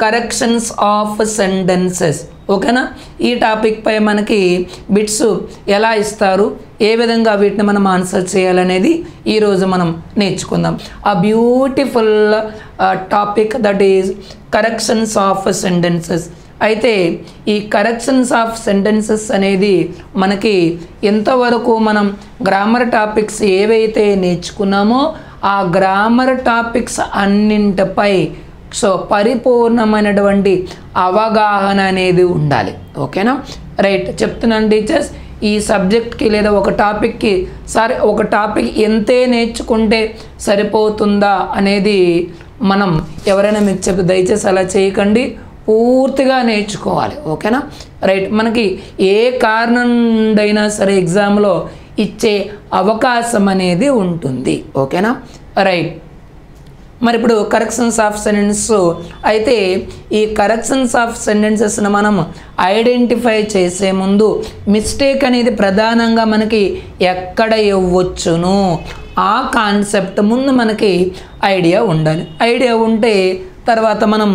Corrections of sentences. ఓకేనా, ఈ topic పై మనకి బిట్స్ ఎలా ఇస్తారు, ఏ విధంగా వీటిని మనం ఆన్సర్ చేయాలనేది ఈరోజు మనం నేర్చుకుందాం. ఆ beautiful topic that is corrections of sentences. అయితే ఈ కరెక్షన్స్ ఆఫ్ సెంటెన్సెస్ అనేది మనకి ఎంతవరకు మనం గ్రామర్ టాపిక్స్ ఏవైతే నేర్చుకున్నామో ఆ గ్రామర్ టాపిక్స్ అన్నింటిపై పరిపూర్ణమైనటువంటి అవగాహన అనేది ఉండాలి. ఓకేనా, రైట్. చెప్తున్నాను టీచర్స్, ఈ సబ్జెక్ట్కి లేదా ఒక టాపిక్కి సరే ఒక టాపిక్ ఎంతే నేర్చుకుంటే సరిపోతుందా అనేది మనం ఎవరైనా మీకు చెప్తే దయచేసి అలా చేయకండి, పూర్తిగా నేర్చుకోవాలి. ఓకేనా, రైట్. మనకి ఏ కారణం నుండైనా సరే ఎగ్జామ్లో ఇచ్చే అవకాశం అనేది ఉంటుంది. ఓకేనా, రైట్. మరి ఇప్పుడు కరెక్షన్స్ ఆఫ్ సెంటెన్స్ అయితే ఈ కరెక్షన్స్ ఆఫ్ సెంటెన్సెస్ను మనం ఐడెంటిఫై చేసే ముందు మిస్టేక్ అనేది ప్రధానంగా మనకి ఎక్కడ ఇవ్వచ్చును ఆ కాన్సెప్ట్ ముందు మనకి ఐడియా ఉండాలి. ఐడియా ఉంటే తర్వాత మనం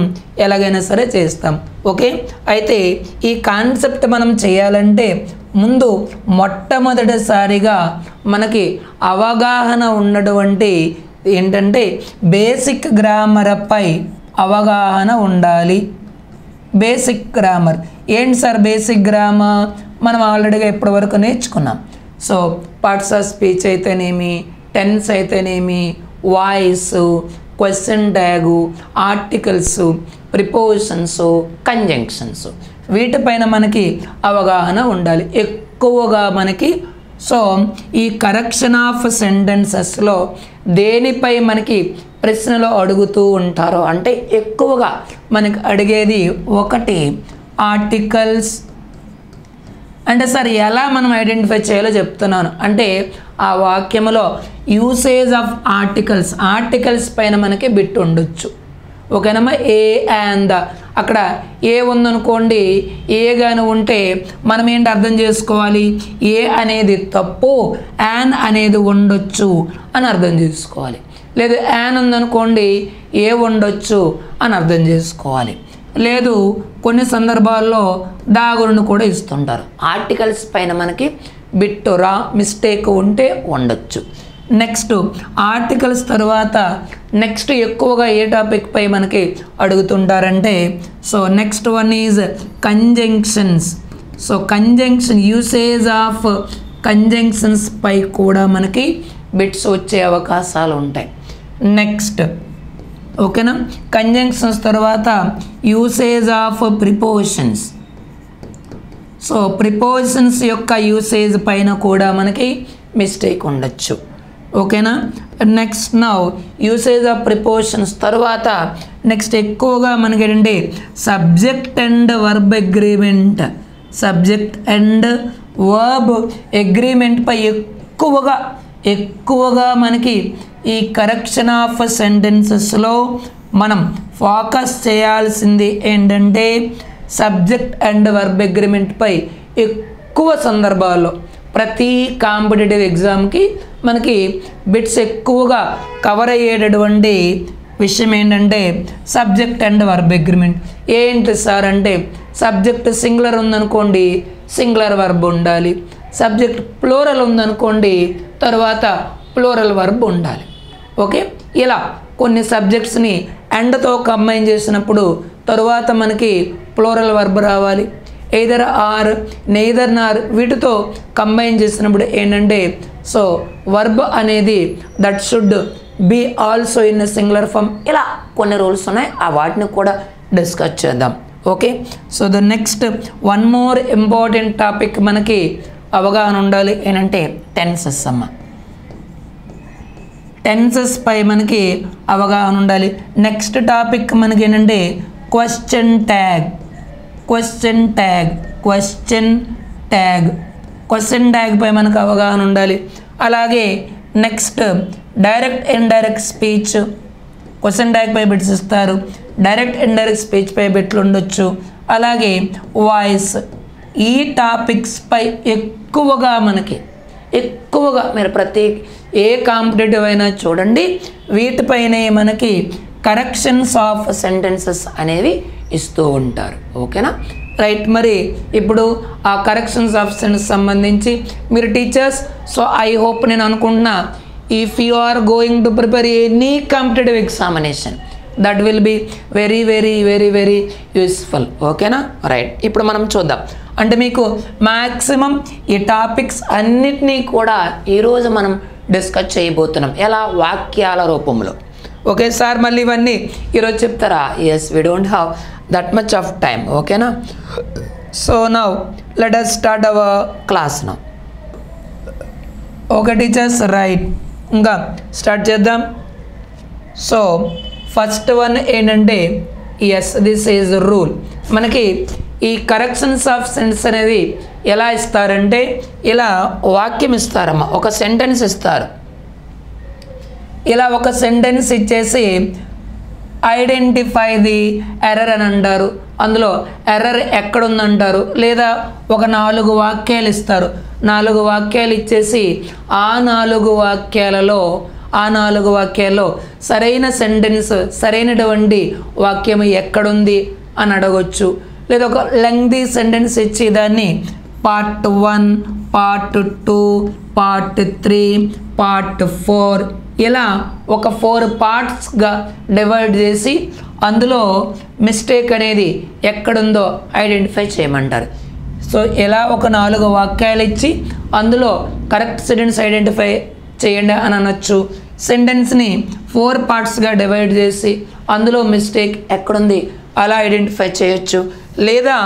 ఎలాగైనా సరే చేస్తాం. ఓకే, అయితే ఈ కాన్సెప్ట్ మనం చేయాలంటే ముందు మొట్టమొదటిసారిగా మనకి అవగాహన ఉన్నటువంటి ఏంటంటే బేసిక్ గ్రామర్పై అవగాహన ఉండాలి. బేసిక్ గ్రామర్ ఏంటి సార్? బేసిక్ గ్రామర్ మనం ఆల్రెడీగా ఇప్పటివరకు నేర్చుకున్నాం. సో పార్ట్స్ ఆఫ్ స్పీచ్ అయితేనేమి, టెన్స్ అయితేనేమి, voice, question tag, articles, prepositions, conjunctions, వీటిపైన మనకి అవగాహన ఉండాలి ఎక్కువగా మనకి. సో ఈ కరెక్షన్ ఆఫ్ సెంటెన్సెస్లో దేనిపై మనకి ప్రశ్నలు అడుగుతూ ఉంటారో అంటే ఎక్కువగా మనకి అడిగేది ఒకటి ఆర్టికల్స్. అంటే సార్ ఎలా మనం ఐడెంటిఫై చేయాలో చెప్తున్నాను. అంటే ఆ వాక్యంలో యూసేజ్ ఆఫ్ ఆర్టికల్స్ పైన మనకి బిట్ ఉండొచ్చు. ఓకేనమ్మా, ఏ అండ్ అక్కడ ఏ ఉందనుకోండి, ఏ కానీ ఉంటే మనం ఏంటి అర్థం చేసుకోవాలి, ఏ అనేది తప్పు, యాన్ అనేది ఉండొచ్చు అని అర్థం చేసుకోవాలి. లేదు యాన్ ఉందనుకోండి, ఏ ఉండొచ్చు అని అర్థం చేసుకోవాలి. లేదు కొన్ని సందర్భాల్లో దాగురును కూడా ఇస్తుంటారు. ఆర్టికల్స్ పైన మనకి బిట్టు మిస్టేక్ ఉంటే ఉండొచ్చు. నెక్స్ట్ ఆర్టికల్స్ తర్వాత నెక్స్ట్ ఎక్కువగా ఏ టాపిక్ పై మనకి అడుగుతుంటారంటే so next one is conjunctions. So conjunction usage of conjunctions పై కూడా మనకి బిట్స్ వచ్చే అవకాశాలు ఉంటాయి. నెక్స్ట్ ఓకేనా, కంజంక్షన్స్ తర్వాత usage of prepositions. So prepositions యొక్క యూసేజ్ పైన కూడా మనకి మిస్టేక్ ఉండొచ్చు. ఓకేనా, next now usage of prepositions తర్వాత నెక్స్ట్ ఎక్కువగా మనకి ఏంటంటే subject and verb agreement. Subject and verb agreement పై ఎక్కువగా మనకి ఈ కరెక్షన్ ఆఫ్ సెంటెన్సెస్లో మనం ఫోకస్ చేయాల్సింది ఏంటంటే సబ్జెక్ట్ అండ్ వర్బ్ అగ్రిమెంట్ పై ఎక్కువ సందర్భాల్లో ప్రతి కాంపిటేటివ్ ఎగ్జామ్కి మనకి బిట్స్ ఎక్కువగా కవర్ అయ్యేటటువంటి విషయం ఏంటంటే సబ్జెక్ట్ అండ్ వర్బ్ అగ్రిమెంట్. ఏంటి సార్ అంటే సబ్జెక్ట్ సింగులర్ ఉందనుకోండి, సింగులర్ వర్బ్ ఉండాలి. సబ్జెక్ట్ ప్లూరల్ ఉందనుకోండి, తర్వాత ప్లూరల్ వర్బ్ ఉండాలి. ఓకే, ఇలా కొన్ని సబ్జెక్ట్స్ని అండ్తో కంబైన్ చేసినప్పుడు తరువాత మనకి ప్లూరల్ వర్బ్ రావాలి. ఎయిదర్ ఆర్, నెయిదర్ నార్ వీటితో కంబైన్ చేసినప్పుడు ఏంటంటే సో వర్బ్ అనేది that should be also in singular form. ఇలా కొన్ని రూల్స్ ఉన్నాయి, ఆ వాటిని కూడా డిస్కస్ చేద్దాం. Okay, so the next one more important topic మనకి అవగాహన ఉండాలి ఏంటంటే టెన్సెస్ అమ్మ. టెన్సెస్ పై మనకి అవగాహన ఉండాలి. నెక్స్ట్ టాపిక్ మనకి ఏంటంటే క్వశ్చన్ ట్యాగ్. క్వశ్చన్ ట్యాగ్ పై మనకు అవగాహన ఉండాలి. అలాగే next direct indirect speech. Question tag పై బిట్స్ ఇస్తారు, డైరెక్ట్ ఇండైరెక్ట్ స్పీచ్ పై బిట్లు ఉండొచ్చు. అలాగే వాయిస్. ఈ టాపిక్స్ పై ఎక్కువగా మీరు ప్రతి ఏ కాంపిటేటివ్ అయినా చూడండి, వీటిపైనే మనకి కరెక్షన్స్ ఆఫ్ సెంటెన్సెస్ అనేవి ఇస్తూ ఉంటారు. ఓకేనా రైట్. మరి ఇప్పుడు ఆ కరెక్షన్స్ ఆఫ్ సెంటెన్స్ సంబంధించి మీరు టీచర్స్, సో ఐ హోప్ నేను అనుకుంటున్నా if you are going to prepare any competitive examination that will be very very very very useful. ఓకేనా రైట్. ఇప్పుడు మనం చూద్దాం. అంటే మీకు మ్యాక్సిమం ఈ టాపిక్స్ అన్నిటినీ కూడా ఈరోజు మనం డిస్కస్ చేయబోతున్నాం. ఎలా? వాక్యాల రూపంలో. ఓకే సార్ మళ్ళీ ఇవన్నీ ఈరోజు చెప్తారా? Yes, we don't have that much of time. ఓకేనా. So now let us start our class now. Okay teachers right, ఇంకా స్టార్ట్ చేద్దాం. సో ఫస్ట్ వన్ ఏంటంటే ఎస్ దిస్ ఈజ్ రూల్. మనకి ఈ కరెక్షన్స్ ఆఫ్ సెంటెన్స్ అనేది ఎలా ఇస్తారంటే ఇలా వాక్యం ఇస్తారమ్మా, ఒక సెంటెన్స్ ఇస్తారు. ఇలా ఒక సెంటెన్స్ ఇచ్చేసి ఐడెంటిఫై ది ఎర్రర్ అని అంటారు. అందులో ఎర్రర్ ఎక్కడుందంటారు. లేదా ఒక 4 వాక్యాలు ఇస్తారు. 4 వాక్యాలు ఇచ్చేసి ఆ 4 వాక్యాలలో సరైన సెంటెన్స్, సరైనటువంటి వాక్యం ఎక్కడుంది అని అడగొచ్చు. లేదా ఒక లెంగ్తీ సెంటెన్స్ ఇచ్చి దాన్ని పార్ట్ 1, పార్ట్ 2, పార్ట్ 3, పార్ట్ 4 ఇలా ఒక 4 పార్ట్స్గా డివైడ్ చేసి అందులో మిస్టేక్ అనేది ఎక్కడుందో ఐడెంటిఫై చేయమంటారు. సో ఇలా ఒక 4 వాక్యాలు ఇచ్చి అందులో కరెక్ట్ సెంటెన్స్ ఐడెంటిఫై చేయండి అని అనొచ్చు. సెంటెన్స్ని 4 పార్ట్స్గా డివైడ్ చేసి అందులో మిస్టేక్ ఎక్కడుంది అలా ఐడెంటిఫై చేయొచ్చు. లేదా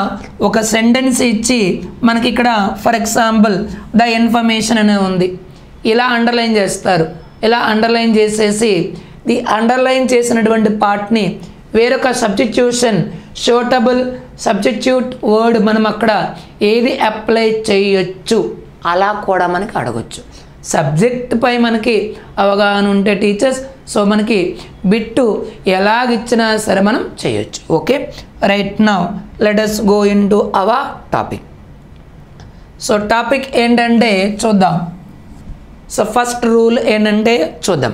ఒక సెంటెన్స్ ఇచ్చి మనకి ఇక్కడ ఫర్ ఎగ్జాంపుల్ ద ఇన్ఫర్మేషన్ అనే ఉంది, ఇలా అండర్లైన్ చేస్తారు. ఇలా అండర్లైన్ చేసేసి ది అండర్లైన్ చేసినటువంటి పార్ట్ని వేరొక సబ్స్టిట్యూషన్ షూటబుల్ సబ్స్టిట్యూట్ వర్డ్ మనం అక్కడ ఏది అప్లై చేయొచ్చు అలా కూడా మనకి అడగొచ్చు. సబ్జెక్ట్ పై మనకి అవగాహన ఉంటే టీచర్స్, సో మనకి బిట్టు ఎలాగిచ్చినా సరే మనం చేయొచ్చు. Okay right. Now let us go in to our topic. So topic ఏంటంటే చూద్దాం. సో ఫస్ట్ రూల్ ఏంటంటే చూద్దాం.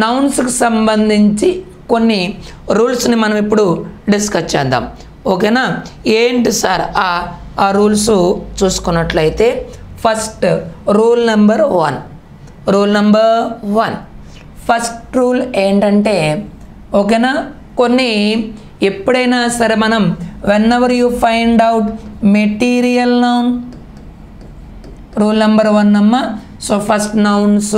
నౌన్స్కి సంబంధించి కొన్ని రూల్స్ని మనం ఇప్పుడు డిస్కస్ చేద్దాం. ఓకేనా. ఏంటి సార్ ఆ రూల్స్ చూసుకున్నట్లయితే first rule number 1. Rule number 1 first rule ఏంటంటే ఓకేనా, కొన్ని ఎప్పుడైనా సరే మనం whenever you find out material noun, rule number 1 అమ్మ. So first nouns,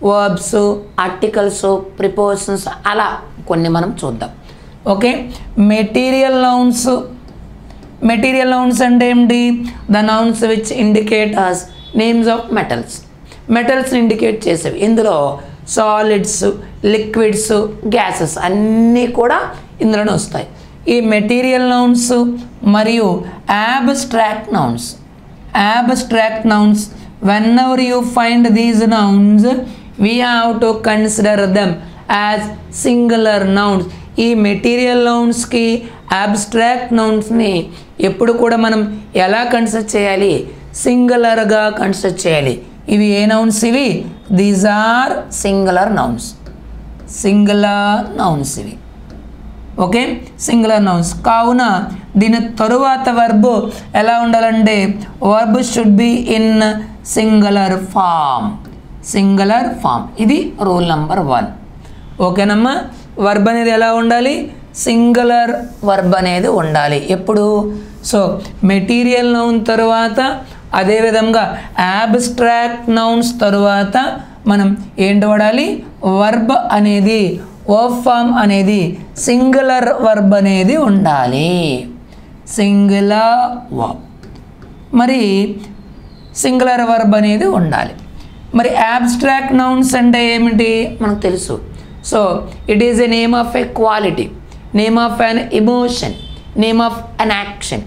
verbs, articles, prepositions అలా కొన్ని మనం చూద్దాం. Okay material nouns. Material nouns అంటే ఏంటి? The nouns which indicate us names of metals. మెటల్స్ని ఇండికేట్ చేసేవి. ఇందులో సాలిడ్స్, లిక్విడ్స్, గ్యాసెస్ అన్నీ కూడా ఇందులోనే వస్తాయి. ఈ మెటీరియల్ నౌన్స్ మరియు abstract nouns. Abstract nouns, whenever you find these nouns, we have to consider them as singular nouns. ఈ మెటీరియల్ నౌన్స్కి abstract nounsని ఎప్పుడు కూడా మనం ఎలా కన్సిడర్ చేయాలి? సింగులర్గా కన్సిడర్ చేయాలి. ఇవి ఏ నౌన్స్? ఇవి these are singular nouns. Singular nouns ఇవి. Okay singular nouns. కావున దీని తరువాత వర్బ్ ఎలా ఉండాలంటే verb should be in singular form. Singular form. ఇది రూల్ నెంబర్ 1. ఓకేనమ్మా. వర్బ్ అనేది ఎలా ఉండాలి? సింగులర్ వర్బ్ అనేది ఉండాలి. ఎప్పుడు? సో మెటీరియల్ నౌన్ తరువాత, అదేవిధంగా abstract nouns తరువాత మనం ఏంటి వాడాలి? వర్బ్ అనేది, వర్బ్ ఫామ్ అనేది సింగులర్ వర్బ్ అనేది ఉండాలి. Singular verb. మరి సింగులర్ వర్బ్ అనేది ఉండాలి. మరి abstract nouns అంటే ఏమిటి మనకు తెలుసు. So it is a name of a quality, name of an emotion, name of an action.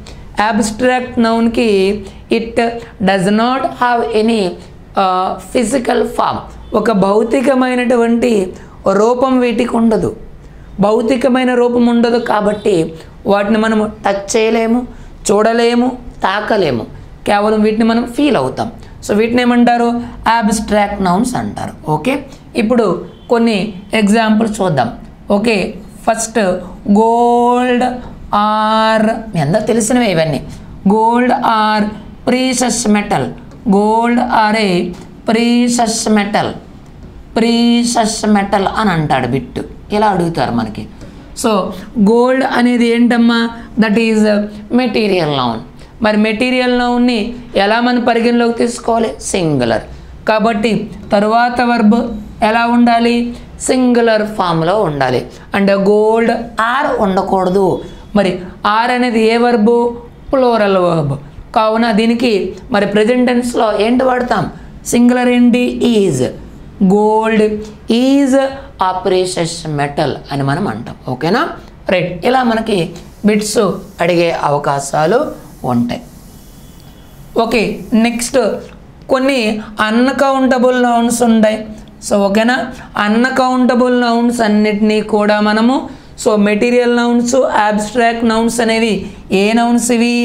abstract nounకి it does not have any physical form. ఒక భౌతికమైనటువంటి రూపం వీటికి ఉండదు. భౌతికమైన రూపం ఉండదు కాబట్టి వాటిని మనము టచ్ చేయలేము, చూడలేము, తాకలేము. కేవలం వీటిని మనం ఫీల్ అవుతాం. సో వీటిని ఏమంటారు? abstract nouns అంటారు. ఓకే ఇప్పుడు కొన్ని ఎగ్జాంపుల్స్ చూద్దాం. ఓకే ఫస్ట్ గోల్డ్, ఆర్ మీ అందరూ తెలిసినవే ఇవన్నీ. Gold or precious metal, gold or A precious metal, precious metal అని అంటాడు బిట్టు. ఇలా అడుగుతారు మనకి. సో గోల్డ్ అనేది ఏంటమ్మా, దట్ ఈజ్ మెటీరియల్ నౌన్. మరి మెటీరియల్ నౌన్ని ఎలా మనం పరిగణలోకి తీసుకోవాలి, సింగులర్. కాబట్టి తరువాత వర్బ్ ఎలా ఉండాలి, సింగులర్ ఫామ్లో ఉండాలి. అంటే గోల్డ్ ఆర్ ఉండకూడదు. మరి ఆర్ అనేది ఏ వర్బు, ప్లూరల్ వర్బ్. కావున దీనికి మరి ప్రెజెంట్ టెన్స్లో ఏంటి వాడతాం, సింగులర్ ఏంటి, ఈజ్. గోల్డ్ ఈజ్ ఆ ప్రీషియస్ మెటల్ అని మనం అంటాం. ఓకేనా, రైట్. ఇలా మనకి బిట్స్ అడిగే అవకాశాలు ఉంటాయి. ఓకే, నెక్స్ట్ కొన్ని అన్కౌంటబుల్ నౌన్స్ ఉంటాయి. సో ఓకేనా, అన్కౌంటబుల్ నౌన్స్ అన్నిటినీ కూడా మనము so material nouns, abstract nouns అనేవి ఏ నౌన్స్ ఇవి,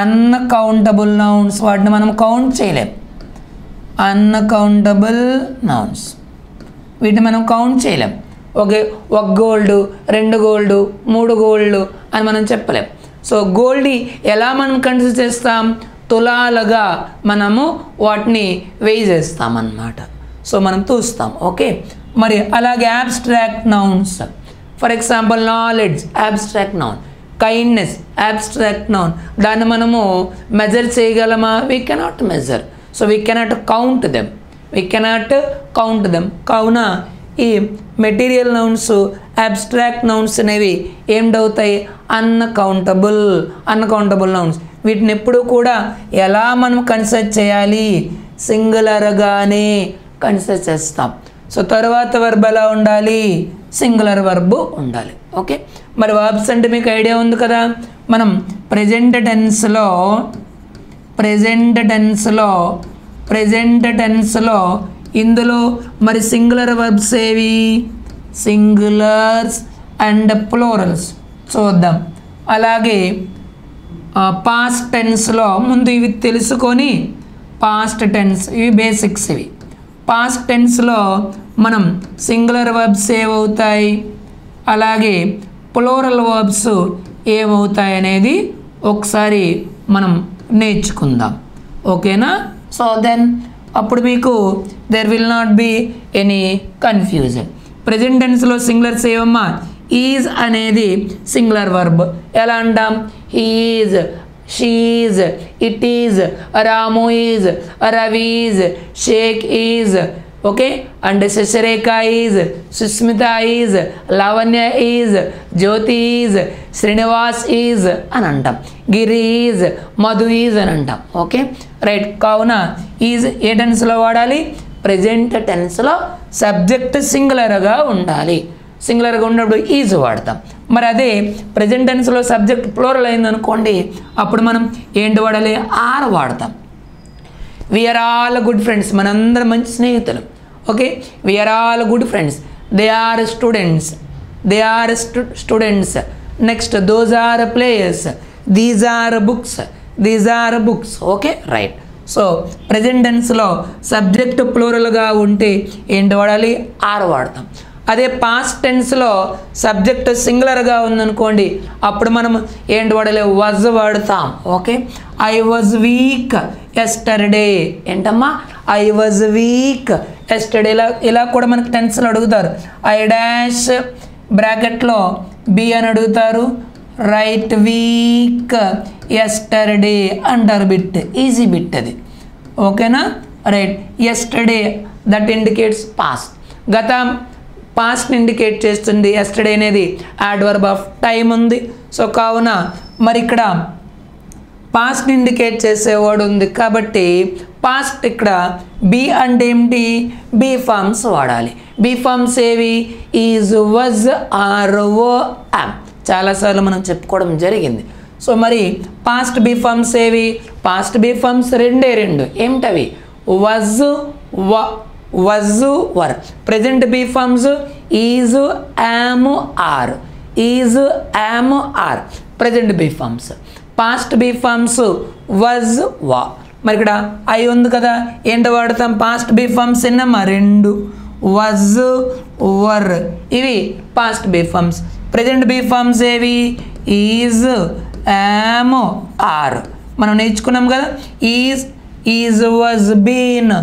అన్కౌంటబుల్ నౌన్స్. వాటిని మనం కౌంట్ చేయలేం. అన్కౌంటబుల్ నౌన్స్ వీటిని మనం కౌంట్ చేయలేం. ఓకే, ఒక గోల్డ్, 2 గోల్డ్, 3 గోల్డ్ అని మనం చెప్పలేం. సో గోల్డ్ని ఎలా మనం కన్సిడర్ చేస్తాం, తులాలుగా మనము వాటిని వెయ్యి చేస్తామన్నమాట. సో మనం చూస్తాం. ఓకే, మరి అలాగే abstract nouns, for example knowledge abstract noun, kindness abstract noun. దాన్ని మనము మెజర్ చేయగలమా, we cannot measure. So we cannot count them, we cannot count them. కావున ఈ మెటీరియల్ నౌన్స్, అబ్స్ట్రాక్ట్ నౌన్స్ అనేవి ఏమిటవుతాయి, అన్కౌంటబుల్ నౌన్స్. వీటిని ఎప్పుడు కూడా ఎలా మనం కన్సిడర్ చేయాలి, సింగులర్గానే కన్సిడర్ చేస్తాం. సో తర్వాత వర్బ్ ఎలా ఉండాలి, సింగులర్ వర్బ్ ఉండాలి. ఓకే, మరి వర్బ్స్ అంటే మీకు ఐడియా ఉంది కదా. మనం ప్రెజెంట్ టెన్స్లో ఇందులో మరి సింగులర్ వర్బ్స్ ఏవి, సింగులర్స్ అండ్ ప్లూరల్స్ చూద్దాం. అలాగే పాస్ట్ టెన్స్లో ముందు ఇవి తెలుసుకొని, పాస్ట్ టెన్స్ ఇవి బేసిక్స్. ఇవి పాస్ట్ టెన్స్లో మనం సింగులర్ వర్బ్స్ ఏమవుతాయి, అలాగే ప్లూరల్ వర్బ్స్ ఏమవుతాయి అనేది ఒకసారి మనం నేర్చుకుందాం. ఓకేనా, సో దెన్ అప్పుడు మీకు there will not be any confusion. Present టెన్స్లో సింగులర్స్ ఏమమ్మా, ఈజ్ అనేది సింగులర్ వర్బ్. ఎలా అంటాం, he is, she is, it is, Ramu is, Ravi is, Shaik is. Okay, and Shashirekha is, Susmitha is, Lavanya is, Jyothi is, Srinivas is అని అంటాం. గిరి ఈజ్, మధు ఈజ్ అని అంటాం. Okay, right. కావున ఈజ్ ఏ టెన్స్లో వాడాలి, ప్రెజెంట్ టెన్స్లో సబ్జెక్ట్ సింగులర్గా ఉండాలి. సింగులర్గా ఉన్నప్పుడు ఈజ్ వాడతాం. మరి అదే ప్రెజెంట్ టెన్స్లో సబ్జెక్ట్ ప్లూరల్ అయిందనుకోండి, అప్పుడు మనం ఏంటి వాడాలి, ఆర్ వాడతాం. వీఆర్ ఆల్ గుడ్ ఫ్రెండ్స్, మనందరం మంచి స్నేహితులు. Okay, we are all good friends. They are students. Next those are players, these are books. Okay, right. So present టెన్స్లో సబ్జెక్ట్ ప్లూరల్గా ఉంటే ఏంటి వాడాలి, ఆర్ వాడతాం. అదే పాస్ట్ టెన్స్లో సబ్జెక్ట్ సింగులర్గా ఉందనుకోండి, అప్పుడు మనం ఏంటి వాడాలి, వాజ్ వాడతాం. Okay, I was weak yesterday. ఏంటమ్మా, ఐ వాజ్ వీక్ ఎస్టర్డే. ఇలా కూడా మనకు టెన్స్లో అడుగుతారు. ఐ డాష్ బ్రాకెట్లో బి అని అడుగుతారు. రైట్ వీక్ ఎస్టర్డే అంటారు. బిట్ ఈజీ బిట్ అది. ఓకేనా, right. Yesterday that indicates past, గతం పాస్ట్ని ఇండికేట్ చేస్తుంది. ఎస్టర్డే అనేది యాడ్వర్బ్ ఆఫ్ టైం ఉంది. సో కావున మరి ఇక్కడ పాస్ట్ని ఇండికేట్ చేసే వర్డ్ ఉంది కాబట్టి పాస్ట్ ఇక్కడ బి అంటే ఏమిటి, బీ ఫార్మ్స్ వాడాలి. బీ ఫార్మ్స్ ఏవి, is, was, are, were, am. చాలాసార్లు మనం చెప్పుకోవడం జరిగింది. సో మరి పాస్ట్ బీ ఫార్మ్స్ ఏవి, పాస్ట్ బీ ఫార్మ్స్ రెండే ఏమిటవి, was, were. Present be forms is, am, are. Is, am, are present be forms. Past be forms was, were. మరి ఇక్కడ ఐ ఉంది కదా, ఏంటి వాడతాం, పాస్ట్ బీ ఫార్మ్స్ ఎన్నమ్మా, 2. వాజ్, వర్ ఇవి past be forms. Present be forms ఏవి, is, am, are మనం నేర్చుకున్నాం కదా. Is was been,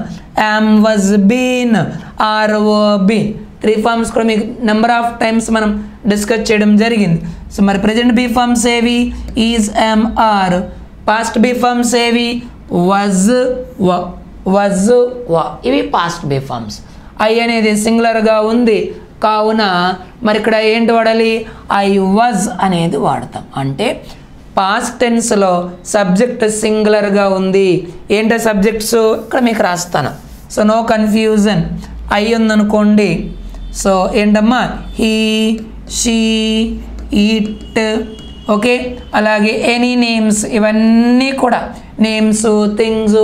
am was been, are been. 3 forms కూడా మీకు నెంబర్ ఆఫ్ టైమ్స్ మనం డిస్కస్ చేయడం జరిగింది. సో మరి ప్రజెంట్ బీ ఫార్మ్స్ ఏవి? Is, am, are. Past be forms ఏవి? వాజ్, వా. ఇవి పాస్ట్ బీ ఫార్మ్స్. ఐ అనేది సింగులర్గా ఉంది కావున మరి ఇక్కడ ఏంటి వాడాలి? ఐ వాజ్ అనేది వాడతాం. అంటే పాస్ట్ టెన్స్లో సబ్జెక్ట్ సింగులర్గా ఉంది. ఏంటో సబ్జెక్ట్స్ ఇక్కడ మీకు రాస్తాను. So no confusion. ఐ ఉందనుకోండి, సో ఏంటమ్మా? He, she, it. ఓకే, అలాగే ఎనీ నేమ్స్, ఇవన్నీ కూడా నేమ్స్, థింగ్స్,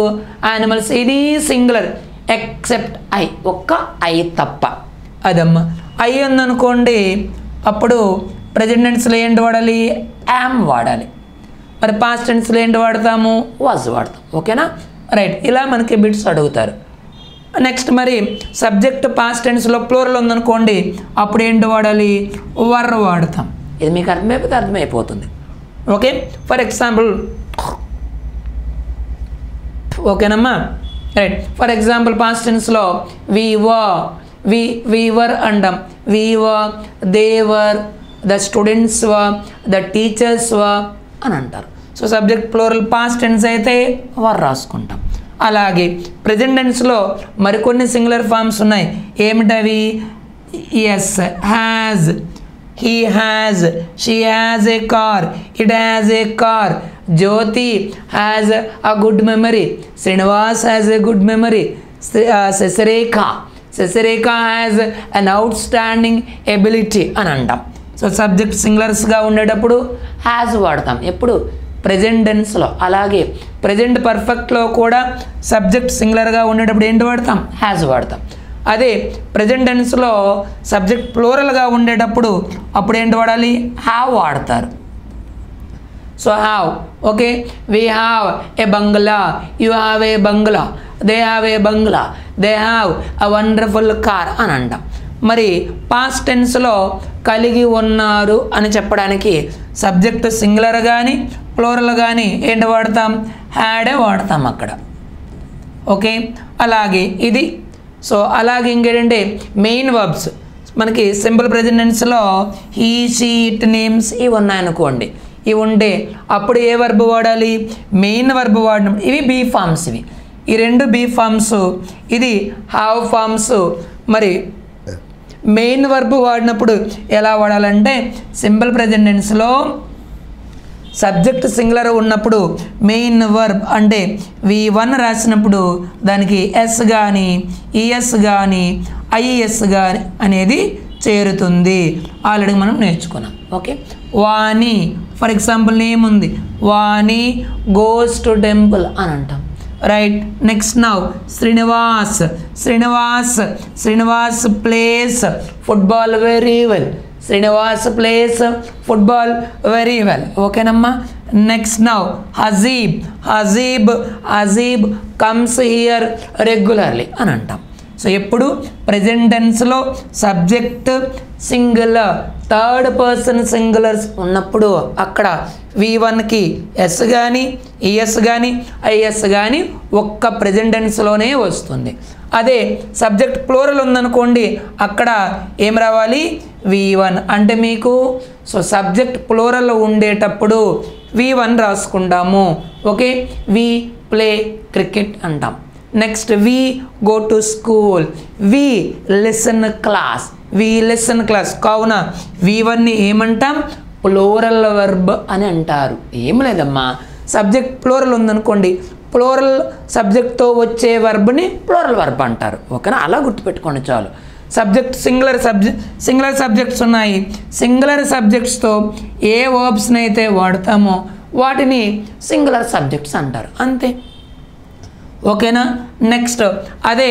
యానిమల్స్, ఇది సింగులర్ ఎక్సెప్ట్ ఐ, ఒక్క ఐ తప్ప. అదమ్మా. ఐ ఉందనుకోండి, అప్పుడు ప్రెజెంట్ టెన్స్లో ఏంటి వాడాలి? యామ్ వాడాలి. మరి పాస్ట్ టెన్స్లో ఏంటి వాడతాము? వాజ్ వాడతాం. ఓకేనా? రైట్. ఇలా మనకి బిట్స్ అడుగుతారు. నెక్స్ట్ మరి సబ్జెక్ట్ పాస్ట్ టెన్స్లో ప్లూరల్ ఉందనుకోండి, అప్పుడు ఏంటి వాడాలి? వర్ వాడతాం. ఇది మీకు అర్థమైపోతే అర్థమైపోతుంది. ఓకే, ఫర్ ఎగ్జాంపుల్, ఓకేనమ్మా? రైట్. ఫర్ ఎగ్జాంపుల్ పాస్ట్ టెన్స్లో we were అంటాం. we were, they were, the students were, the teachers were అని అంటారు. So subject plural past tense అయితే వర్ రాసుకుంటాం. అలాగే ప్రెజెంట్ టెన్స్లో మరికొన్ని సింగులర్ ఫార్మ్స్ ఉన్నాయి. ఏమిటవి? Is, has, he has, she has a car, it has a car, Jyoti has a good memory, Srinivas has a good memory, Sasareka has an outstanding ability అని అంటాం. So subject సింగులర్స్గా ఉండేటప్పుడు has వాడతాం. ఎప్పుడు? Present టెన్స్లో. అలాగే present పర్ఫెక్ట్లో కూడా subject సింగులర్గా ఉండేటప్పుడు ఏంటి వాడతాం? హ్యాజ్ వాడతాం. అదే ప్రజెంట్ టెన్స్లో సబ్జెక్ట్ ప్లూరల్గా ఉండేటప్పుడు అప్పుడు ఏంటి వాడాలి? హ్యావ్ వాడతారు. So have. Okay, we have a bungalow, you have a bungalow, they have a bungalow, they have a wonderful car అని అంటాం. మరి పాస్ట్ టెన్స్లో కలిగి ఉన్నారు అని చెప్పడానికి సబ్జెక్ట్ సింగులర్ కానీ ప్లూరల్ కానీ ఏంటి వాడతాం? హ్యాడే వాడతాం అక్కడ. ఓకే, అలాగే ఇది. సో అలాగే ఇంకేంటంటే మెయిన్ వర్బ్స్ మనకి సింపుల్ ప్రెజెంట్ టెన్స్లో హీ, షీ, ఇట్, నేమ్స్ ఇవి ఉన్నాయనుకోండి. ఇవి ఉంటే అప్పుడు ఏ వర్బ్ వాడాలి? మెయిన్ వర్బ్ వాడడం. ఇవి బీ ఫార్మ్స్. ఈ రెండు బీ ఫార్మ్స్, ఇది హ్యావ్ ఫార్మ్స్. మరి మెయిన్ వర్బ్ వాడినప్పుడు ఎలా వాడాలంటే సింపుల్ ప్రెజెంట్ టెన్స్లో సబ్జెక్ట్ సింగులర్ ఉన్నప్పుడు మెయిన్ వర్బ్ అంటే V1 రాసినప్పుడు దానికి ఎస్ కానీ ఈఎస్ కానీ ఐఎస్ కానీ అనేది చేరుతుంది. ఆల్రెడీ మనం నేర్చుకున్నాం. Okay, Vani for example name ఉంది, వాణి గోస్ టు టెంపుల్ అని అంటాం. Right. Next now Srinivas plays football very well. Srinivas plays football very well. ఓకేనమ్మా? Next now Hajeeb comes here regularly అని అంటాం. సో ఎప్పుడు ప్రెజెంట్ టెన్స్లో subject singular, third person singulars ఉన్నప్పుడు అక్కడ V1కి ఎస్ కానీ ఈఎస్ కానీ ఐఎస్ కానీ ఒక్క ప్రెజెంట్ టెన్స్లోనే వస్తుంది. అదే సబ్జెక్ట్ ప్లూరల్ ఉందనుకోండి, అక్కడ ఏం రావాలి? V1 అంటే మీకు సో సబ్జెక్ట్ ప్లూరల్ ఉండేటప్పుడు V1 రాసుకుంటాము. ఓకే, వి ప్లే క్రికెట్ అంటాం. Next we go to school, we listen class, కావున V1ని ఏమంటాం? ప్లూరల్ వర్బ్ అని అంటారు. ఏం లేదమ్మా, సబ్జెక్ట్ ప్లూరల్ ఉందనుకోండి, ప్లూరల్ సబ్జెక్ట్తో వచ్చే వర్బ్ని ప్లూరల్ వర్బ్ అంటారు. ఓకేనా? అలా గుర్తుపెట్టుకోండి చాలు. సబ్జెక్ట్ సింగులర్ సబ్జెక్ట్స్ ఉన్నాయి. సింగులర్ సబ్జెక్ట్స్తో ఏ వర్బ్స్ని అయితే వాడతామో వాటిని సింగులర్ సబ్జెక్ట్స్ అంటారు. అంతే. ఓకేనా? నెక్స్ట్ అదే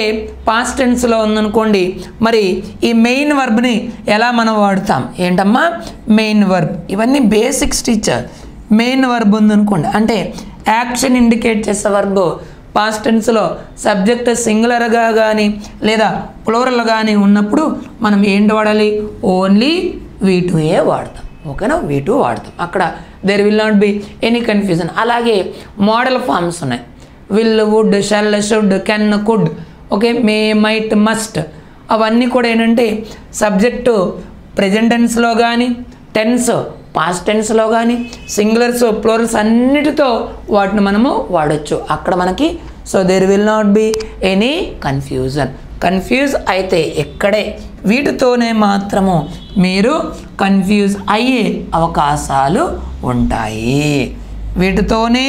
పాస్ట్ టెన్స్లో ఉందనుకోండి, మరి ఈ మెయిన్ వర్బ్ని ఎలా మనం వాడతాం? ఏంటమ్మా? Main verb. ఇవన్నీ బేసిక్స్ టీచర్. మెయిన్ వర్బ్ ఉందనుకోండి అంటే యాక్షన్ ఇండికేట్ చేసే వర్బ్ పాస్ట్ టెన్స్లో సబ్జెక్ట్ సింగులర్గా కానీ లేదా ప్లూరల్ కానీ ఉన్నప్పుడు మనం ఏంటి వాడాలి? ఓన్లీ V2 వాడతాం. ఓకేనా V2 వాడతాం అక్కడ there will not be any confusion. అలాగే మోడల్ ఫార్మ్స్ ఉన్నాయి, will, would, shall, should, can, could, okay, may, might, must. అవన్నీ కూడా ఏంటంటే సబ్జెక్టు ప్రెజెంట్ టెన్స్లో కానీ, టెన్స్ పాస్ట్ టెన్స్లో కానీ, సింగులర్స్ ప్లూరల్స్ అన్నిటితో వాటిని మనము వాడచ్చు అక్కడ మనకి. So there will not be any confusion. కన్ఫ్యూజ్ అయితే ఎక్కడే వీటితోనే మాత్రము మీరు కన్ఫ్యూజ్ అయ్యే అవకాశాలు ఉంటాయి. వీటితోనే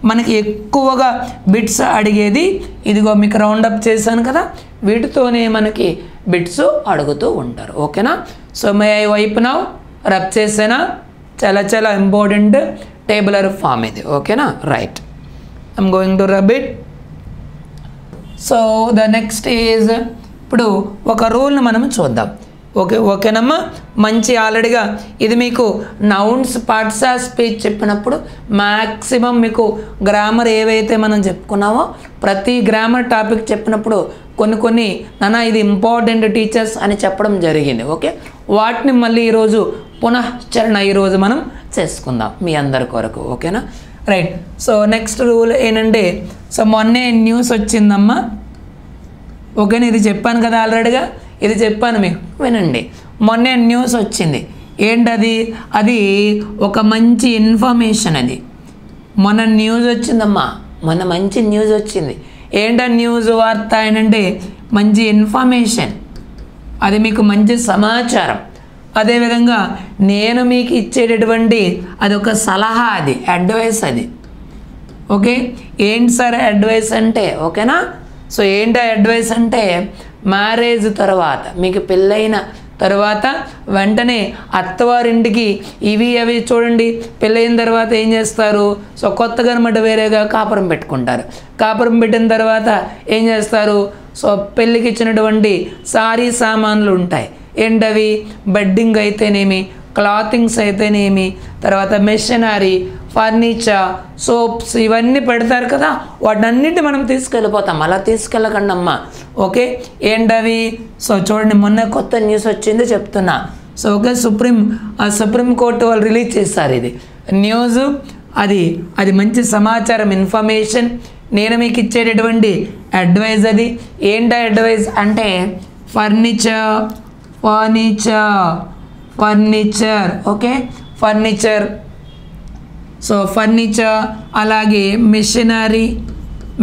మనకి ఎక్కువగా బిట్స్ అడిగేది. ఇదిగో మీకు రౌండప్ చేశాను కదా, వీటితోనే మనకి బిట్స్ అడుగుతూ ఉంటారు. ఓకేనా. So may I wipe now, rub చేసేనా, చాలా ఇంపార్టెంట్ టేబులర్ ఫామ్ ఇది. ఓకేనా, right, I'm going to rub it. So the next is, ఇప్పుడు ఒక రూల్ని మనం చూద్దాం. ఓకేనమ్మా. మంచి ఆల్రెడీగా ఇది మీకు నౌన్స్ పార్ట్స్ ఆఫ్ స్పీచ్ చెప్పినప్పుడు మ్యాక్సిమం మీకు గ్రామర్ ఏవైతే మనం చెప్పుకున్నామో ప్రతి గ్రామర్ టాపిక్ చెప్పినప్పుడు కొన్ని నాన్న ఇది ఇంపార్టెంట్ టీచర్స్ అని చెప్పడం జరిగింది. ఓకే, వాటిని మళ్ళీ ఈరోజు పునశ్చరణ ఈరోజు మనం చేసుకుందాం మీ అందరి కొరకు. ఓకేనా, రైట్. సో నెక్స్ట్ రూల్ ఏంటంటే, సో మొన్నే న్యూస్ వచ్చిందమ్మా. ఓకేనా, ఇది చెప్పాను కదా ఆల్రెడీగా, ఇది చెప్పాను మీకు, వినండి. మొన్నే న్యూస్ వచ్చింది. ఏంటది? అది ఒక మంచి ఇన్ఫర్మేషన్. అది మొన్న న్యూస్ వచ్చిందమ్మా, మొన్న మంచి న్యూస్ వచ్చింది. ఏంటా న్యూస్ వార్త ఏంటంటే మంచి ఇన్ఫర్మేషన్, అది మీకు మంచి సమాచారం. అదేవిధంగా నేను మీకు ఇచ్చేటటువంటి అదొక సలహా, అది అడ్వైస్. అది ఓకే. ఏంటి సార్ అడ్వైస్ అంటే? ఓకేనా. సో ఏంటి అడ్వైస్ అంటే, మ్యారేజ్ తర్వాత మీకు పెళ్ళైన తర్వాత వెంటనే అత్తవారింటికి ఇవి అవి చూడండి, పెళ్ళైన తర్వాత ఏం చేస్తారు? సో కొత్తగా అనమాట వేరేగా కాపురం పెట్టుకుంటారు. కాపురం పెట్టిన తర్వాత ఏం చేస్తారు? సో పెళ్ళికి ఇచ్చినటువంటి సారీ సామాన్లు ఉంటాయి. ఏంటవి? బెడ్డింగ్ అయితేనేమి, క్లాతింగ్స్ అయితేనేమి, తర్వాత మెషినరీ, ఫర్నిచర్, సోప్స్, ఇవన్నీ పెడతారు కదా, వాటన్నిటి మనం తీసుకెళ్ళిపోతాం. అలా తీసుకెళ్ళకండి అమ్మా. ఓకే, ఏంటవి? సో చూడండి, మొన్న కొత్త న్యూస్ వచ్చింది చెప్తున్నా. సో ఓకే, సుప్రీం కోర్టు వాళ్ళు రిలీజ్ చేస్తారు ఇది న్యూస్. అది మంచి సమాచారం, ఇన్ఫర్మేషన్. నేను మీకు ఇచ్చేటటువంటి అడ్వైజ్. అది ఏంటి అడ్వైజ్ అంటే furniture. Okay, furniture. So furniture, అలాగే మెషినరీ,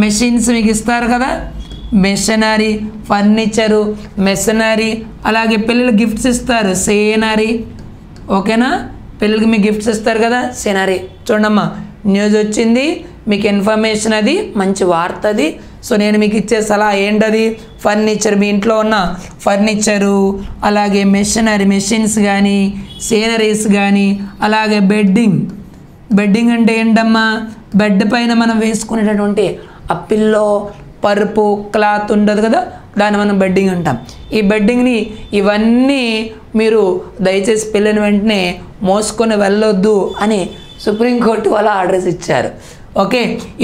మెషిన్స్ మీకు ఇస్తారు కదా, మెషినరీ, ఫర్నిచరు, మెషినరీ. అలాగే పిల్లలు గిఫ్ట్స్ ఇస్తారు, సీనరీ. ఓకేనా, పిల్లలకి మీకు గిఫ్ట్స్ ఇస్తారు కదా, సీనరీ. చూడమ్మా, న్యూస్ వచ్చింది మీకు, ఇన్ఫర్మేషన్, అది మంచి వార్త. అది సో నేను మీకు ఇచ్చే సలహా ఏంటది? ఫర్నిచర్, మీ ఇంట్లో ఉన్న ఫర్నిచరు, అలాగే మెషినరీ, మెషిన్స్ కానీ, సీనరీస్ కానీ, అలాగే బెడ్డింగ్ అంటే ఏంటమ్మా? బెడ్ పైన మనం వేసుకునేటటువంటి ఆ పిల్లో, పరుపు, క్లాత్ ఉండదు కదా, దాన్ని మనం బెడ్డింగ్ అంటాం. ఈ బెడ్డింగ్ని ఇవన్నీ మీరు దయచేసి పిల్లని వెంటనే మోసుకొని వెళ్ళొద్దు అని సుప్రీంకోర్టు వాళ్ళు ఆర్డర్స్ ఇచ్చారు. ఓకే,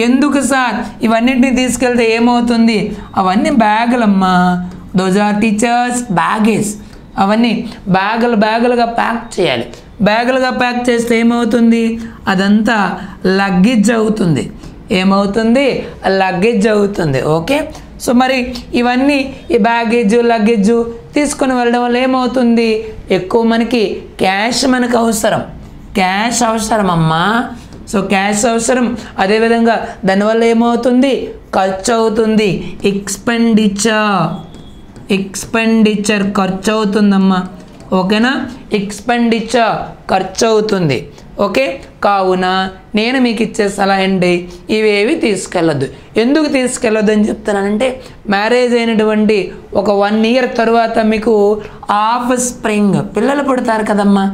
ఎందుకు సార్? ఇవన్నింటినీ తీసుకెళ్తే ఏమవుతుంది? అవన్నీ బ్యాగులమ్మా, దోస్ ఆర్ టీచర్స్ బ్యాగేజ్. అవన్నీ బ్యాగులుగా ప్యాక్ చేయాలి. బ్యాగులుగా ప్యాక్ చేస్తే ఏమవుతుంది? అదంతా లగ్గేజ్ అవుతుంది. ఏమవుతుంది? లగ్గేజ్ అవుతుంది. ఓకే, సో మరి ఇవన్నీ ఈ బ్యాగేజ్, లగ్గేజ్ తీసుకొని వెళ్ళడం వల్ల ఏమవుతుంది? ఎక్కువ మనకి క్యాష్ మనకు అవసరం. క్యాష్ అవసరం అమ్మా. సో క్యాష్ అవసరం. అదేవిధంగా దానివల్ల ఏమవుతుంది? ఖర్చు అవుతుంది. ఎక్స్పెండిచర్ ఖర్చు అవుతుందమ్మా. ఓకేనా, ఎక్స్పెండిచర్ ఖర్చు అవుతుంది. ఓకే, కావున నేను మీకు ఇచ్చే సలహా ఏంటి? ఇవేవి తీసుకెళ్ళొద్దు. ఎందుకు తీసుకెళ్ళొద్దు అని చెప్తున్నానంటే, మ్యారేజ్ అయినటువంటి ఒక 1 year తర్వాత మీకు ఆఫ్ స్ప్రింగ్ పిల్లలు పుడతారు కదమ్మా.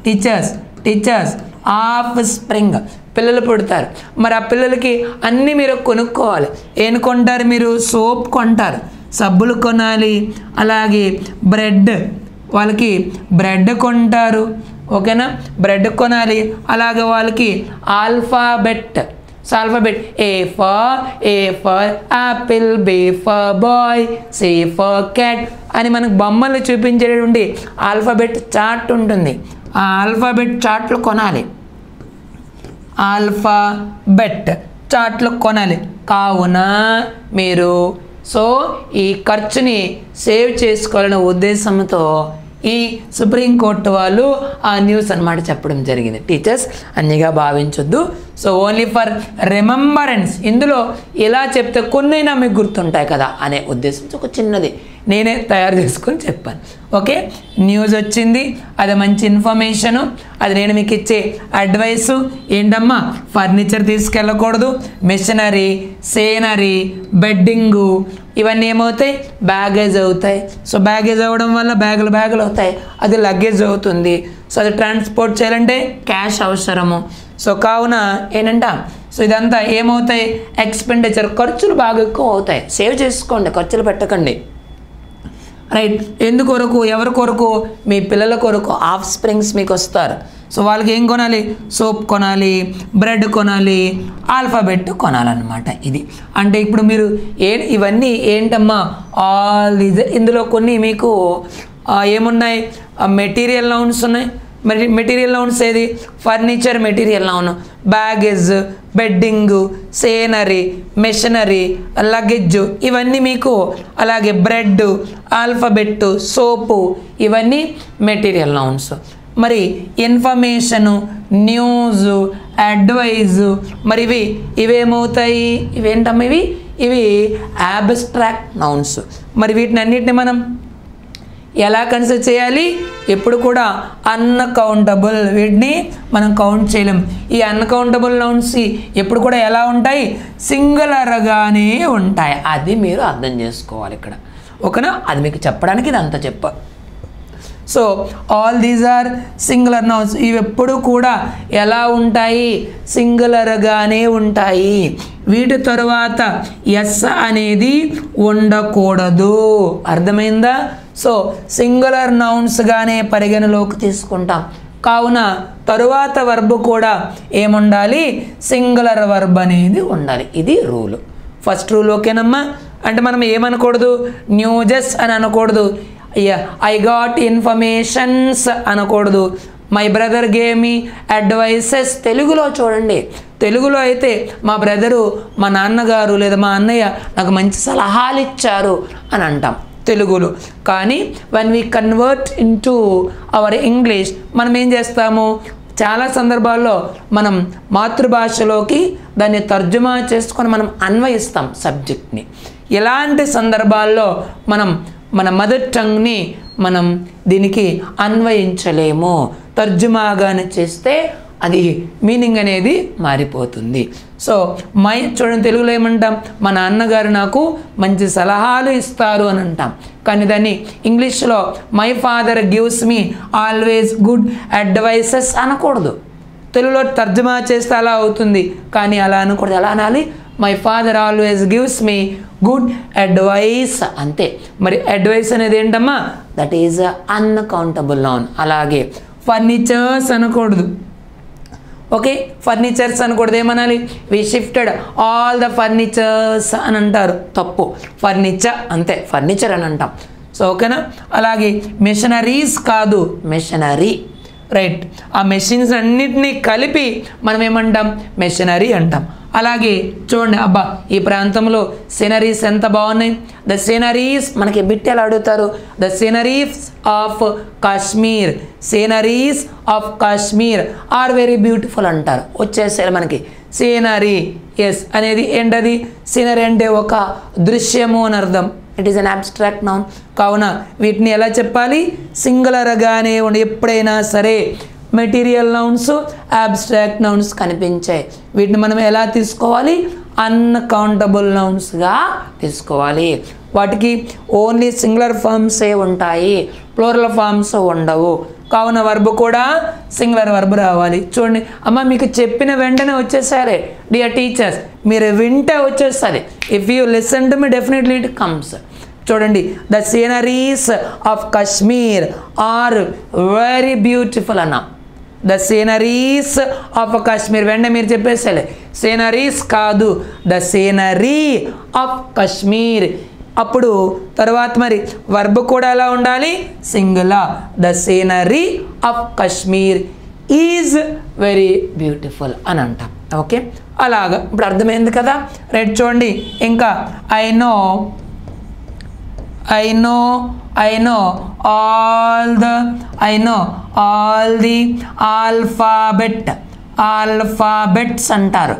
టీచర్స్ ఆఫ్ స్ప్రింగ్ పిల్లలు పుడతారు. మరి ఆ పిల్లలకి అన్నీ మీరు కొనుక్కోవాలి. ఏం కొంటారు మీరు? సోప్ కొంటారు, సబ్బులు కొనాలి, అలాగే వాళ్ళకి బ్రెడ్ కొంటారు. ఓకేనా, బ్రెడ్ కొనాలి. అలాగే వాళ్ళకి alphabet, A for apple, B for boy, C for cat అని మనకు బొమ్మలు చూపించేటటువంటి ఆల్ఫాబెట్ చార్ట్ ఉంటుంది. ఆ ఆల్ఫాబెట్ చార్ట్లు కొనాలి, ఆల్ఫాబెట్ చార్ట్లు కొనాలి. కావున మీరు ఈ ఖర్చుని సేవ్ చేసుకోవాలనే ఉద్దేశంతో ఈ సుప్రీంకోర్టు వాళ్ళు ఆ న్యూస్ అన్నమాట చెప్పడం జరిగింది. టీచర్స్ అన్నిగా భావించొద్దు. Only for remembrance. ఇందులో ఇలా చెప్తే కొన్నైనా మీకు గుర్తుంటాయి కదా అనే ఉద్దేశంతో ఒక చిన్నది నేనే తయారు చేసుకొని చెప్పాను. ఓకే, న్యూస్ వచ్చింది, అది మంచి ఇన్ఫర్మేషను, అది నేను మీకు ఇచ్చే అడ్వైసు ఏంటమ్మా, ఫర్నిచర్ తీసుకెళ్ళకూడదు, మెషినరీ, సేనరీ, బెడ్డింగు ఇవన్నీ ఏమవుతాయి, బ్యాగేజ్ అవుతాయి. బ్యాగేజ్ అవ్వడం వల్ల బ్యాగులు అవుతాయి, అది లగేజ్ అవుతుంది. అది ట్రాన్స్పోర్ట్ చేయాలంటే క్యాష్ అవసరము. కావున ఏంటంట ఇదంతా ఏమవుతాయి, ఎక్స్పెండిచర్, ఖర్చులు బాగా ఎక్కువ అవుతాయి. సేవ్ చేసుకోండి, ఖర్చులు పెట్టకండి. రైట్, ఎందుకొరకు, ఎవరి కొరకు, మీ పిల్లల కొరకు, ఆఫ్ స్ప్రింగ్స్ మీకు వస్తారు. వాళ్ళకి ఏం కొనాలి, సోప్ కొనాలి, బ్రెడ్ కొనాలి, ఆల్ఫాబెట్ కొనాలన్నమాట. ఇది అంటే ఇప్పుడు మీరు ఇవన్నీ ఏంటమ్మా, ఆల్ దీస్. ఇందులో కొన్ని మీకు ఏమున్నాయి, మెటీరియల్ నౌన్స్ ఉన్నాయి. మరి మెటీరియల్ నౌన్స్ ఏది, furniture material noun, baggage, bedding, scenery, machinery, luggage ఇవన్నీ మీకు. అలాగే బ్రెడ్, ఆల్ఫాబెట్, సోపు ఇవన్నీ మెటీరియల్ నౌన్స్. మరి ఇన్ఫర్మేషను, న్యూస్, అడ్వైజ్, మరి ఇవేమవుతాయి, ఇవేంటమ్మా, ఇవి అబ్స్ట్రాక్ట్ నౌన్స్. మరి వీటిని అన్నిటిని మనం ఎలా కన్సిడర్ చేయాలి, ఎప్పుడు కూడా అన్కౌంటబుల్, వీటిని మనం కౌంట్ చేయలేం. ఈ అన్కౌంటబుల్ నౌన్స్ ఎప్పుడు కూడా ఎలా ఉంటాయి, సింగులర్గానే ఉంటాయి. అది మీరు అర్థం చేసుకోవాలి ఇక్కడ. ఓకేనా, అది మీకు చెప్పడానికి ఇదంతా చెప్పా. All these are singular nouns. ఇవి ఎప్పుడు కూడా ఎలా ఉంటాయి, సింగులర్గానే ఉంటాయి. వీటి తరువాత ఎస్ అనేది ఉండకూడదు. అర్థమైందా? సింగులర్ నౌన్స్గానే పరిగణలోకి తీసుకుంటాం. కావున తరువాత వర్బ్ కూడా ఏముండాలి, సింగులర్ వర్బ్ అనేది ఉండాలి. ఇది రూల్, ఫస్ట్ రూల్. ఓకేనమ్మా, అంటే మనం ఏమనకూడదు, న్యూజెస్ అని అనకూడదు, ఐ గాట్ ఇన్ఫర్మేషన్స్ అనకూడదు, my brother gave me advices. తెలుగులో చూడండి, తెలుగులో అయితే మా బ్రదరు, మా నాన్నగారు లేదా మా అన్నయ్య నాకు మంచి సలహాలు ఇచ్చారు అని అంటాం తెలుగులో. కానీ when we convert into our English మనం ఏం చేస్తాము, చాలా సందర్భాల్లో మనం మాతృభాషలోకి దాన్ని తర్జుమా చేసుకొని మనం అన్వయిస్తాం సబ్జెక్ట్ని. ఇలాంటి సందర్భాల్లో మనం మన మదర్ టంగ్ని మనం దీనికి అన్వయించలేము. తర్జుమాగానే చేస్తే అది మీనింగ్ అనేది మారిపోతుంది. మై చూడండి, తెలుగులో ఏమంటాం, మా నాన్నగారు నాకు మంచి సలహాలు ఇస్తారు అని అంటాం. కానీ దాన్ని ఇంగ్లీష్లో my father gives me always good advices అనకూడదు. తెలుగులో తర్జుమా చేస్తే అలా అవుతుంది, కానీ అలా అనకూడదు. ఎలా అనాలి, my father always gives me good advice, అంతే. మరి అడ్వైస్ అనేది ఏంటమ్మా, దట్ ఈజ్ అన్కౌంటబుల్ నౌన్. అలాగే ఫర్నిచర్స్ అనకూడదు. ఓకే, ఫర్నిచర్స్ అనకూడదు, ఏమనాలి, we shifted all the furnitures అని అంటారు, తప్పు. ఫర్నిచర్ అంతే, ఫర్నిచర్ అని అంటాం. ఓకేనా. అలాగే మెషినరీస్ కాదు, మెషినరీ. రైట్, ఆ మెషిన్స్ అన్నిటినీ కలిపి మనం ఏమంటాం, మెషినరీ అంటాం. అలాగే చూడండి, అబ్బా ఈ ప్రాంతంలో సీనరీస్ ఎంత బాగున్నాయి. ద సీనరీస్, మనకి బిట్టెలు అడుగుతారు, the sceneries of Kashmir, sceneries of Kashmir are very beautiful అంటారు. వచ్చేసారు మనకి సీనరీ. ఎస్ అనేది ఏంటది, సీనరీ అంటే ఒక దృశ్యము అని అర్థం. It is an abstract noun. కావున వీటిని ఎలా చెప్పాలి, సింగులర్గానే ఉండి. ఎప్పుడైనా సరే మెటీరియల్ నౌన్స్, అబ్స్ట్రాక్ట్ నౌన్స్ కనిపించాయి, వీటిని మనం ఎలా తీసుకోవాలి, అన్కౌంటబుల్ నౌన్స్గా తీసుకోవాలి. వాటికి ఓన్లీ సింగులర్ ఫార్మ్సే ఉంటాయి, ప్లూరల్ ఫార్మ్స్ ఉండవు. కావున వర్బ్ కూడా సింగులర్ వర్బ్ రావాలి. చూడండి అమ్మ, మీకు చెప్పిన వెంటనే వచ్చేసారే డియర్ టీచర్స్, మీరు వింటే వచ్చేస్తుంది. If you listen to me definitely it comes. చూడండి, the sceneries of Kashmir are very beautiful అన్నా. ద సీనరీస్ ఆఫ్ కాశ్మీర్ వెంటనే మీరు చెప్పేసలే, సీనరీస్ కాదు, ద సీనరీ ఆఫ్ కాశ్మీర్ అప్పుడు తర్వాత మరి వర్బ్ కూడా ఎలా ఉండాలి, singular. The scenery of Kashmir is very beautiful అని అంటాం. ఓకే, అలాగా ఇప్పుడు అర్థమైంది కదా. రైట్, చూడండి ఇంకా I know all the alphabets అంటారు.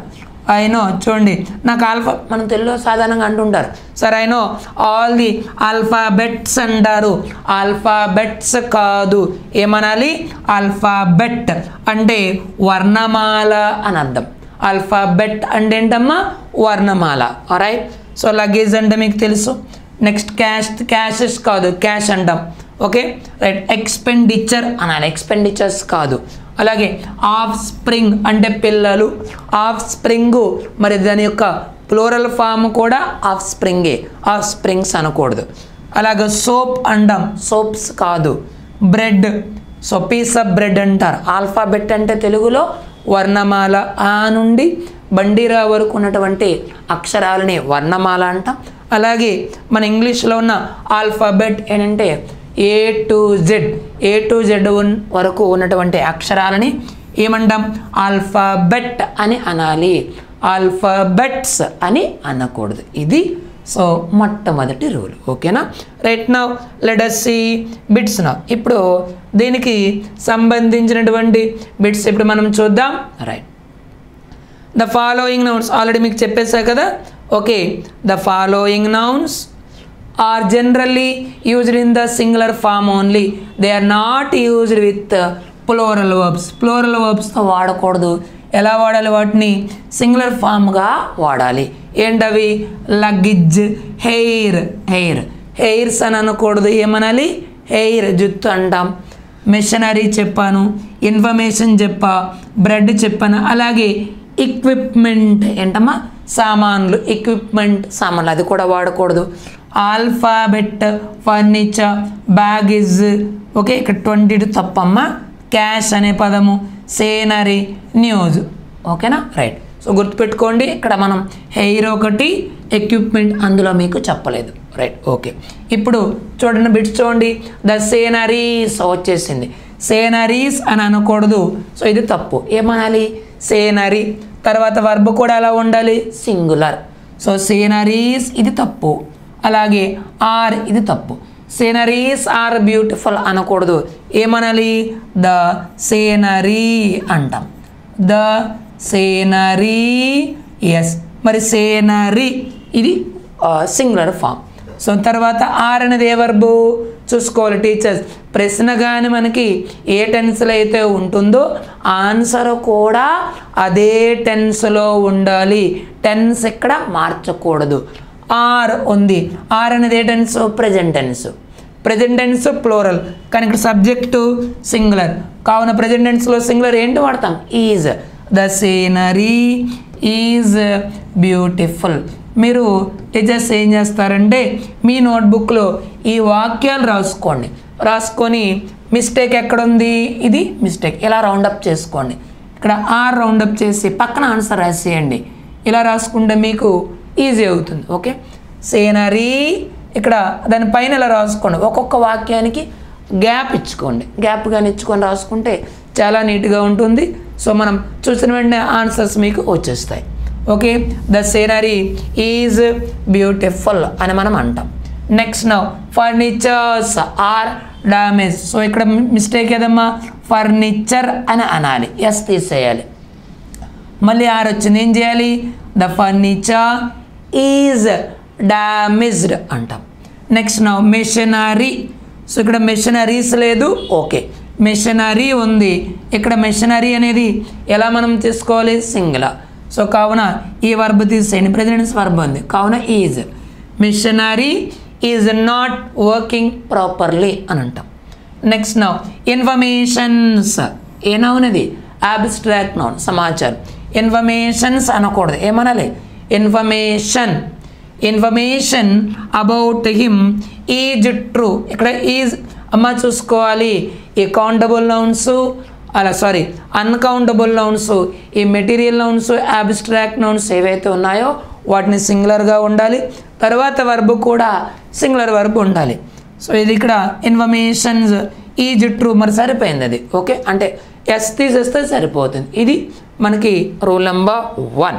ఐ నో, చూడండి నాకు మనం తెలుగులో సాధారణంగా అంటుంటారు sir I know all the alphabets అంటారు. ఆల్ఫాబెట్స్ కాదు, ఏమనాలి, ఆల్ఫాబెట్ అంటే వర్ణమాల అని అర్థం. ఆల్ఫాబెట్ అంటే ఏంటమ్మా, వర్ణమాల. రైట్, సో లగేజ్ అంటే మీకు తెలుసు. నెక్స్ట్ క్యాషెస్ కాదు, క్యాష్ అంటాం. Okay, right. ఎక్స్పెండిచర్ అనాలి, ఎక్స్పెండిచర్స్ కాదు. అలాగే ఆఫ్ స్ప్రింగ్ అంటే పిల్లలు. ఆఫ్ స్ప్రింగ్ మరి దాని యొక్క ప్లూరల్ ఫామ్ కూడా ఆఫ్ స్ప్రింగే, ఆఫ్ స్ప్రింగ్స్ అనకూడదు. అలాగే సోప్ అంటాం, సోప్స్ కాదు. Bread, so piece of bread అంటారు. ఆల్ఫాబెట్ అంటే తెలుగులో వర్ణమాల, ఆ నుండి బండిరా వరకు ఉన్నటువంటి అక్షరాలని వర్ణమాల అంటాం. అలాగే మన ఇంగ్లీష్లో ఉన్న ఆల్ఫాబెట్ ఏంటంటే ఏ టు జెడ్ వరకు ఉన్నటువంటి అక్షరాలని ఏమంటాం, ఆల్ఫాబెట్ అని అనాలి, ఆల్ఫాబెట్స్ అని అనకూడదు. ఇది సో మొట్టమొదటి రూల్. ఓకేనా. Right, now let us see bits. Now ఇప్పుడు దీనికి సంబంధించినటువంటి బిట్స్ ఇప్పుడు మనం చూద్దాం. Right, the following nouns already మీకు చెప్పేసా కదా. Okay, the following nouns are generally used in the singular form only. They are not used with plural verbs. Plural verbs తో వాడకూడదు. ఎలా వాడాలి వాటిని, సింగులర్ ఫామ్గా వాడాలి. ఏంటవి, లగేజ్, హెయిర్స్ అని అనకూడదు, ఏమనాలి, హెయిర్ జుత్తు అంటాం. మెషినరీ చెప్పాను, ఇన్ఫర్మేషన్ చెప్పా, బ్రెడ్ చెప్పాను. అలాగే ఎక్విప్మెంట్ ఏంటమ్మా, సామాన్లు, ఎక్విప్మెంట్ సామాన్లు, అది కూడా వాడకూడదు. Alphabet, furniture, baggage. ఓకే, ఇక్కడ 22 తప్పమ్మ. క్యాష్ అనే పదము, సేనరీ, న్యూస్. ఓకేనా. రైట్, సో గుర్తుపెట్టుకోండి, ఇక్కడ మనం హెయిర్ ఒకటి, ఎక్విప్మెంట్ అందులో మీకు చెప్పలేదు. Right, okay. ఇప్పుడు చూడండి బిట్స్ చూడండి. ద సేనరీస్ వచ్చేసింది. సేనరీస్ అని అనకూడదు, సో ఇది తప్పు. ఏమనాలి, సేనరీ. తర్వాత వర్బ్ కూడా ఎలా ఉండాలి, సింగులర్. సో సేనరీస్ ఇది తప్పు. అలాగే ఆర్ ఇది తప్పు. సేనరీస్ ఆర్ బ్యూటిఫుల్ అనకూడదు, ఏమనాలి, ద సేనరీ అంటాం. The scenery, S. మరి సేనరీ ఇది సింగులర్ ఫామ్. సో తర్వాత ఆర్ అనేది ఏ వర్బు చూసుకోవాలి టీచర్స్. ప్రశ్న కానీ మనకి ఏ టెన్స్లో అయితే ఉంటుందో ఆన్సర్ కూడా అదే టెన్స్లో ఉండాలి. టెన్స్ ఇక్కడ మార్చకూడదు. ఆర్ ఉంది, ఆర్ అనేది ఏ టెన్స్, ప్రెజెంట్ టెన్స్ ప్లూరల్, కానీ ఇక్కడ సబ్జెక్టు సింగులర్. కావున ప్రెజెంట్ టెన్స్లో సింగులర్ ఏంటి వాడతాం, is. The scenery is beautiful. మీరు టీచర్స్ ఏం చేస్తారంటే మీ నోట్బుక్లో ఈ వాక్యాలు రాసుకొని మిస్టేక్ ఎక్కడుంది, ఇది మిస్టేక్, ఇలా రౌండప్ చేసుకోండి. ఇక్కడ ఆర్ రౌండప్ చేసి పక్కన ఆన్సర్ రాసేయండి. ఇలా రాసుకుంటే మీకు ఈజీ అవుతుంది. ఓకే, సేనరీ ఇక్కడ దానిపైన ఇలా రాసుకోండి. ఒక్కొక్క వాక్యానికి గ్యాప్ ఇచ్చుకోండి. గ్యాప్ కానీ ఇచ్చుకొని రాసుకుంటే చాలా నీట్గా ఉంటుంది. సో మనం చూసిన వెంటనే ఆన్సర్స్ మీకు వచ్చేస్తాయి. Okay, the scenery is beautiful అని మనం అంటాం. Next now furnitures are damage. So ఇక్కడ మిస్టేక్ ఏదమ్మా, ఫర్నిచర్ అని అనాలి, ఎస్ తీసేయాలి. మళ్ళీ ఆర్ వచ్చింది, ఏం చేయాలి, ద ఫర్నిచర్ ఈజ్ డ్యామేజ్డ్ అంటాం. Next now machinery. సో ఇక్కడ మెషినరీస్ లేదు, ఓకే, మెషినరీ ఉంది. ఇక్కడ మెషినరీ అనేది ఎలా మనం తీసుకోవాలి, సింగులర్. సో కావున ఈ వర్బ్ తీసేయండి, ప్రెజెంట్ వర్బ్ ఉంది, కావున is. Machinery is not working properly అని అంటాం. Next now informations, a noun ఇది, అబ్స్ట్రాక్ట్ నౌన్, సమాచారం. ఇన్ఫర్మేషన్స్ అనకూడదు, ఏమనాలి, information about him is true. ఇక్కడ ఈజ్ అమ్మ చూసుకోవాలి. ఈ కౌంటబుల్ నౌన్స్ అన్కౌంటబుల్ నౌన్స్, ఈ మెటీరియల్ నౌన్స్, అబ్స్ట్రాక్ట్ నౌన్స్ ఏవైతే ఉన్నాయో వాటిని సింగులర్గా ఉండాలి. తర్వాత వర్బ్ కూడా సింగులర్ వర్బ్ ఉండాలి. సో ఇది ఇక్కడ ఇన్ఫర్మేషన్స్ ఈజ్ ట్రూ, మరి సరిపోయింది అది. ఓకే, అంటే ఎస్ తీసేస్తే సరిపోతుంది. ఇది మనకి రూల్ నెంబర్ 1.